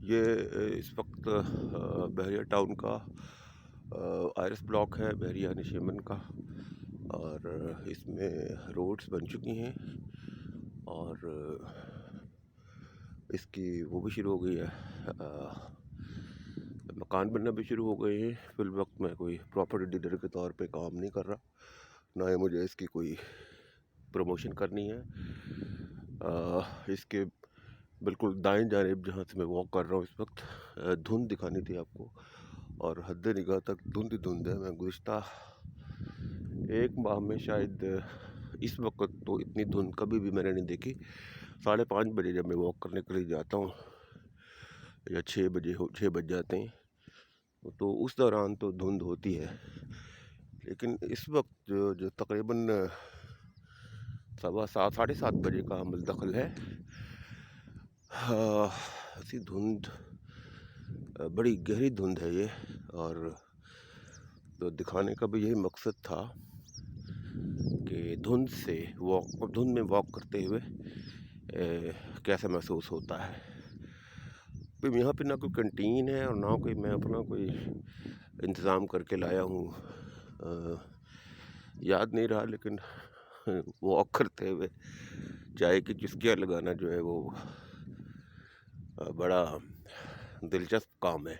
ये इस वक्त बहरिया टाउन का आरएस ब्लॉक है, बहरिया निशेमन का। और इसमें रोड्स बन चुकी हैं और इसकी वो भी शुरू हो गई है, मकान बनना भी शुरू हो गए हैं। फिल वक्त मैं कोई प्रॉपर्टी डीलर के तौर पे काम नहीं कर रहा, ना ही मुझे इसकी कोई प्रमोशन करनी है। इसके बिल्कुल दाएं जानिब जहाँ से मैं वॉक कर रहा हूँ इस वक्त, धुंध दिखानी थी आपको, और हद निगाह तक धुंध ही धुंध है। मैं गुज़िश्ता 1 माह में शायद इस वक्त तो इतनी धुंध कभी भी मैंने नहीं देखी। 5:30 बजे जब मैं वॉक करने के लिए जाता हूँ, या 6 बज जाते हैं, तो उस दौरान तो धुंध होती है। लेकिन इस वक्त जो तकरीबन 7:15 7:30 बजे का अमल दखल है, ऐसी धुंध, बड़ी गहरी धुंध है ये। और तो दिखाने का भी यही मकसद था कि धुंध में वॉक करते हुए कैसा महसूस होता है। तो यहाँ पे ना कोई कैंटीन है और ना कोई मैं अपना कोई इंतज़ाम करके लाया हूँ, याद नहीं रहा। लेकिन वॉक करते हुए चाय की चुस्कियाँ लगाना जो है वो बड़ा दिलचस्प काम है।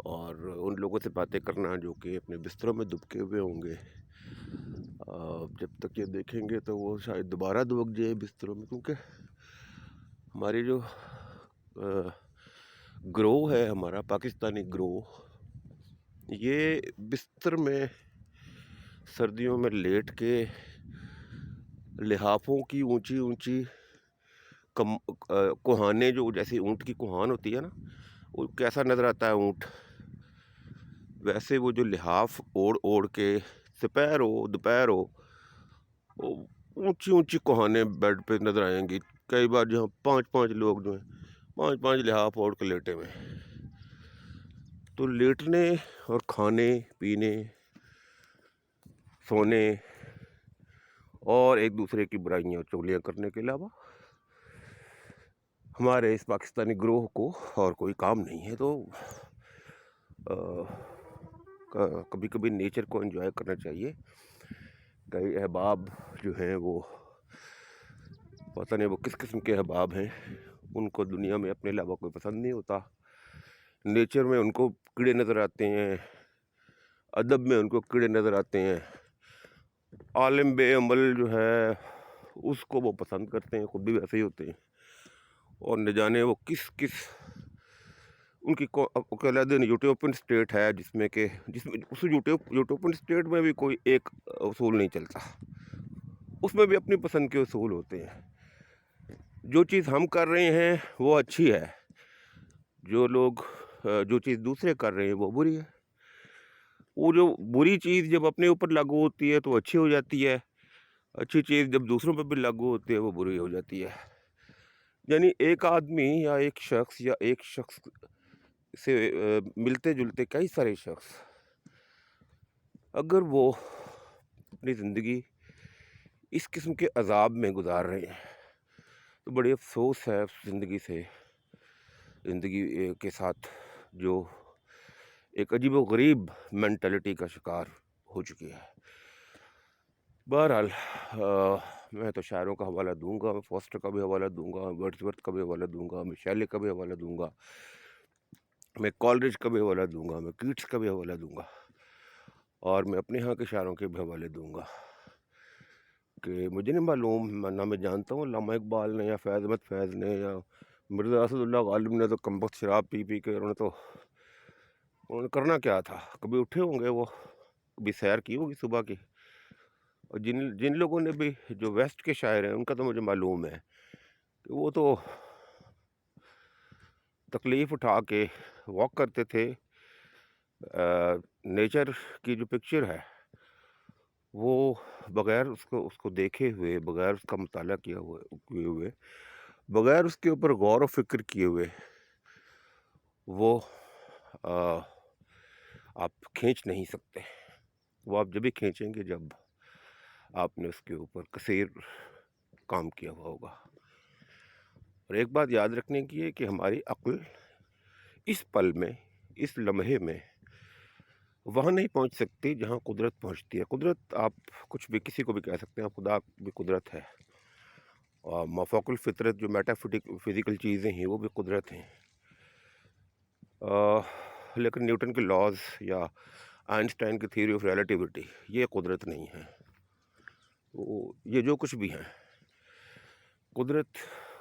और उन लोगों से बातें करना जो कि अपने बिस्तरों में दुबके हुए होंगे, जब तक ये देखेंगे तो वो शायद दोबारा दुबक जाए बिस्तरों में, क्योंकि हमारी जो ग्रो है, हमारा पाकिस्तानी ग्रो, ये बिस्तर में सर्दियों में लेट के लिहाफों की ऊंची ऊंची कुहाने, जो जैसे ऊँट की कुहान होती है ना, वो कैसा नज़र आता है ऊँट, वैसे वो जो लिहाफ ओढ़ ओढ़ के दोपहर हो दोपहर हो, वो ऊंची ऊंची कुहाने बेड पे नज़र आएंगी। कई बार जहाँ 5-5 लोग जो हैं 5-5 लिहाफ ओढ़ के लेटे हुए हैं। तो लेटने और खाने पीने, सोने और एक दूसरे की बुराइयाँ और चुगलियाँ करने के अलावा हमारे इस पाकिस्तानी ग्रोह को और कोई काम नहीं है। तो कभी कभी नेचर को एंजॉय करना चाहिए। कई अहबाब जो हैं वो, पता नहीं वो किस किस्म के अहबाब हैं, उनको दुनिया में अपने अलावा कोई पसंद नहीं होता। नेचर में उनको कीड़े नज़र आते हैं, अदब में उनको कीड़े नज़र आते हैं, आलिम बेअमल जो है उसको वो पसंद करते हैं, ख़ुद भी वैसे ही होते हैं। और न जाने वो किस किस उनकी कहलाते यूटोपियन स्टेट है, जिसमें उस यूटोपियन स्टेट में भी कोई एक उसूल नहीं चलता, उसमें भी अपनी पसंद के उसूल होते हैं। जो चीज़ हम कर रहे हैं वो अच्छी है, जो चीज़ दूसरे कर रहे हैं वो बुरी है। वो जो बुरी चीज़ जब अपने ऊपर लागू होती है तो अच्छी हो जाती है, अच्छी चीज़ जब दूसरों पर भी लागू होती है वो बुरी हो जाती है। यानी एक आदमी या एक शख्स से मिलते जुलते कई सारे शख्स, अगर वो अपनी ज़िंदगी इस किस्म के अजाब में गुजार रहे हैं, तो बड़ी अफसोस है उस ज़िंदगी के साथ जो एक अजीब व गरीब मेंटालिटी का शिकार हो चुकी है। बहरहाल मैं तो शायरों का हवाला दूंगा, मैं फॉस्टर का भी हवाला दूंगा, वर्ड्सवर्थ का भी हवाला दूंगा, मैं शैले का भी हवाला दूंगा, मैं कॉलरिज का भी हवाला दूंगा, मैं कीट्स का भी हवाला दूंगा, और मैं अपने यहाँ के शायरों के भी हवाले दूंगा। कि मुझे नहीं मालूम, ना मैं जानता हूँ अल्लामा इकबाल ने या फैज़ अहमद फैज़ ने या मिर्ज़ा असदुल्लाह गालिब ने तो कमबख्त शराब पी पी के उन्होंने करना क्या था, कभी उठे होंगे वो, कभी सैर की होगी सुबह की। और जिन जिन लोगों ने भी, जो वेस्ट के शायर हैं, उनका तो मुझे मालूम है कि वो तो तकलीफ़ उठा के वॉक करते थे। नेचर की जो पिक्चर है वो बग़ैर उसको उसको देखे हुए, बग़ैर उसका मुताला किए हुए, बग़ैर उसके ऊपर गौर व फ़िक्र किए हुए, वो आ, आप खींच नहीं सकते। वो आप जब भी खींचेंगे जब आपने उसके ऊपर कसीर काम किया हुआ होगा। और एक बात याद रखने की है कि हमारी अक्ल इस पल में, इस लम्हे में वहाँ नहीं पहुँच सकती जहाँ कुदरत पहुँचती है। कुदरत आप कुछ भी किसी को भी कह सकते हैं, खुदा भी कुदरत है और माफ़ाकुल फ़ितरत जो फ़िज़िकल चीज़ें हैं वो भी कुदरत हैं। लेकिन न्यूटन के लॉज़ या आइंस्टाइन की थ्योरी ऑफ रिलेटिविटी ये कुदरत नहीं है। तो ये जो कुछ भी हैं, कुदरत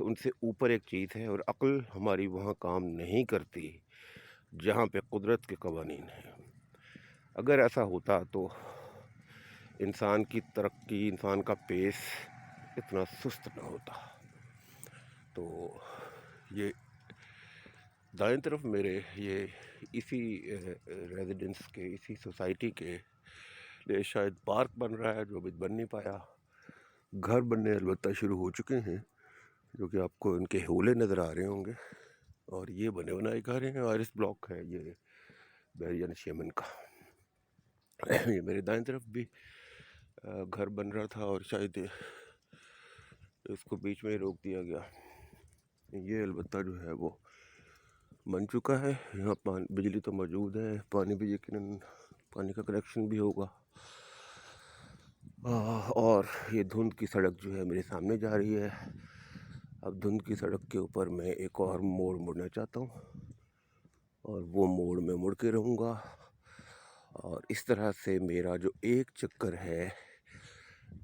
उनसे ऊपर एक चीज़ है और अक्ल हमारी वहाँ काम नहीं करती जहाँ पे कुदरत के कवानीन हैं। अगर ऐसा होता तो इंसान की तरक्की, इंसान का पेस इतना सुस्त ना होता। तो ये दाएं तरफ मेरे ये इसी रेजिडेंस के, इसी सोसाइटी के लिए शायद पार्क बन रहा है जो अभी बन नहीं पाया। घर बनने अलबत्ता शुरू हो चुके हैं जो कि आपको इनके होले नज़र आ रहे होंगे और ये बने बनाए घर हैं। आरिस ब्लॉक है ये बैरियन शेमन का। ये मेरे दाएं तरफ भी घर बन रहा था और शायद इसको बीच में ही रोक दिया गया। ये अलबत्ता जो है वो बन चुका है। यहाँ बिजली तो मौजूद है, पानी भी यकीनन पानी का कनेक्शन भी होगा। और ये धुंध की सड़क जो है मेरे सामने जा रही है। अब धुंध की सड़क के ऊपर मैं एक और मोड़ मुड़ना चाहता हूँ और वो मोड़ में मुड़ के रहूँगा। और इस तरह से मेरा जो एक चक्कर है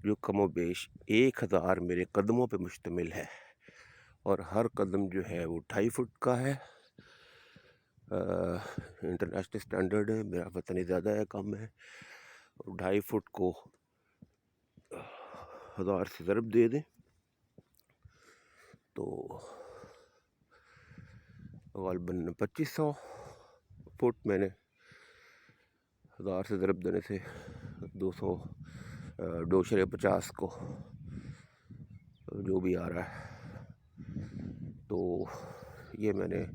जो कमोबेश 1000 मेरे कदमों पे मुश्तमिल है और हर कदम जो है वो 2.5 फुट का है। इंटरनेशनल स्टैंडर्ड है, मेरा पता नहीं ज़्यादा है कम है। और 2.5 फुट को 1000 से ज़रब दे दें तो ग़ालिबन 2500 फुट। मैंने 1000 से ज़रब देने से 250 को जो भी आ रहा है, तो ये मैंने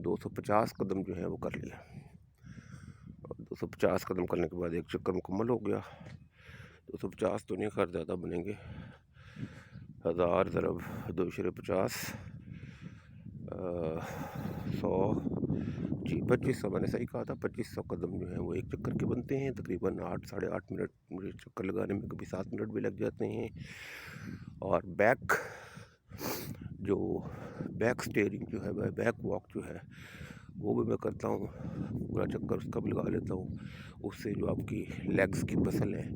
250 कदम जो है वो कर लिया। और 250 कदम करने के बाद एक चक्कर मुकम्मल हो गया। 250 तो नहीं, खैर ज़्यादा बनेंगे। 1000 ज़रब 250 100 जी 2500, मैंने सही कहा था। 2500 कदम जो है वो एक चक्कर के बनते हैं। तकरीबन 8 साढ़े 8 मिनट मुझे चक्कर लगाने में, कभी 7 मिनट भी लग जाते हैं। और बैक स्टेयरिंग जो है, बैक वॉक जो है वो भी मैं करता हूँ, पूरा चक्कर उसका भी लगा लेता हूँ। उससे जो आपकी लेग्स की मसल है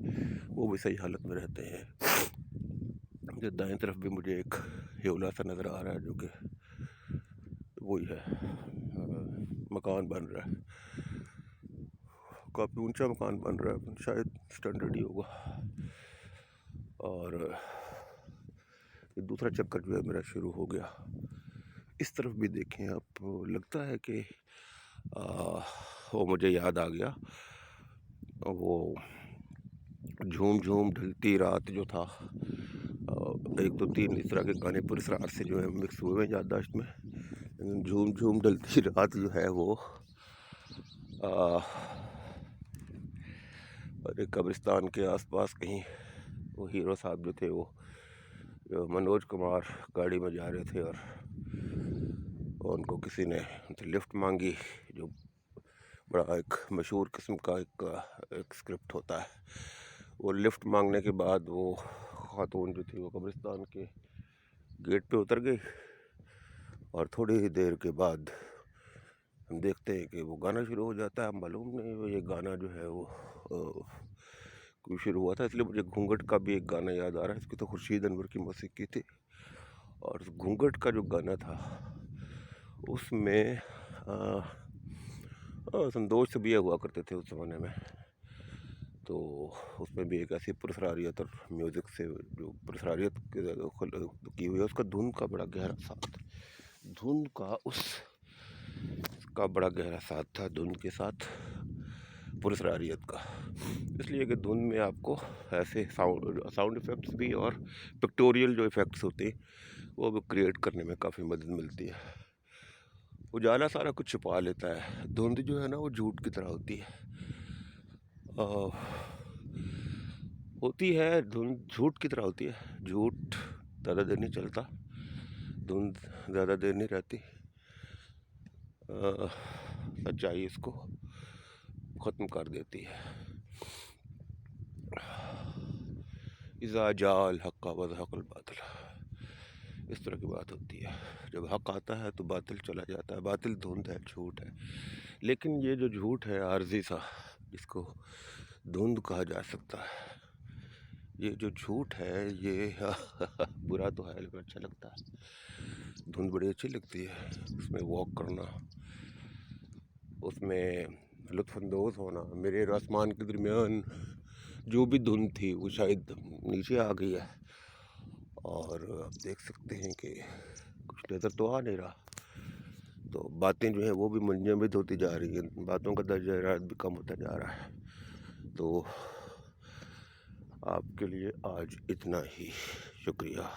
वो भी सही हालत में रहते हैं। जो दाएं तरफ भी मुझे एक हेवला सा नज़र आ रहा है जो कि वही है, मकान बन रहा है, काफ़ी ऊंचा मकान बन रहा है, शायद स्टैंडर्ड ही होगा। और ये दूसरा चक्कर जो है मेरा शुरू हो गया। इस तरफ भी देखें आप, लगता है कि वो मुझे याद आ गया, वो झूम झूम ढलती रात जो था। 1 2 3 इस तरह के गाने पुरस्कार से जो है मिक्स हुए हैं याददाश्त में। लेकिन झूम झूम ढलती रात जो है वो एक कब्रिस्तान के आसपास कहीं, वो हीरो साहब जो थे वो मनोज कुमार गाड़ी में जा रहे थे और उनको किसी ने उनसे लिफ्ट मांगी, जो बड़ा एक मशहूर किस्म का एक स्क्रिप्ट होता है। वो लिफ्ट मांगने के बाद वो खातून जो थी वो कब्रिस्तान के गेट पे उतर गई और थोड़ी ही देर के बाद हम देखते हैं कि वो गाना शुरू हो जाता है। मालूम नहीं वो ये गाना जो है वो क्यों शुरू हुआ था, इसलिए मुझे घूंघट का भी एक गाना याद आ रहा है। इसकी तो खुर्शीद अनवर की मौसीकी थी और घूंघट का जो गाना था उसमें संतोष सबिया हुआ करते थे उस ज़माने में। तो उसमें भी एक ऐसी पुरस्कारियत और म्यूज़िक से जो पुरस्कारियत की हुई है, उसका धुन का बड़ा गहरा साथ, धुन का बड़ा गहरा साथ था धुन के साथ पुरस्कारियत का। इसलिए कि धुन में आपको ऐसे साउंड इफ़ेक्ट्स भी और पिक्टोरियल जो इफ़ेक्ट्स होते हैं वो भी क्रिएट करने में काफ़ी मदद मिलती है। उजाला सारा कुछ छुपा लेता है, धुंध जो है ना वो झूठ की तरह होती है। धुंध झूठ की तरह होती है, झूठ ज़्यादा देर नहीं चलता, धुंध ज़्यादा देर नहीं रहती, सच्चाई इसको ख़त्म कर देती है। इज़ा जाल हक़्क़ा व ज़हक़ल बातिल, इस तरह की बात होती है। जब हक़ आता है तो बातिल चला जाता है। बातिल धुंध है, झूठ है। लेकिन ये जो झूठ है आर्जी सा, इसको धुंध कहा जा सकता है। ये जो झूठ है ये बुरा तो है लेकिन अच्छा लगता है। धुंध बड़ी अच्छी लगती है, उसमें वॉक करना, उसमें लुत्फ़अंदोज़ होना। मेरे और आसमान के दरमियान जो भी धुंध थी वो शायद नीचे आ गई है, और आप देख सकते हैं कि कुछ नज़र तो आ नहीं रहा। तो बातें जो हैं वो भी मुंजमद होती जा रही हैं, बातों का दर्जा हरारत भी कम होता जा रहा है। तो आपके लिए आज इतना ही, शुक्रिया।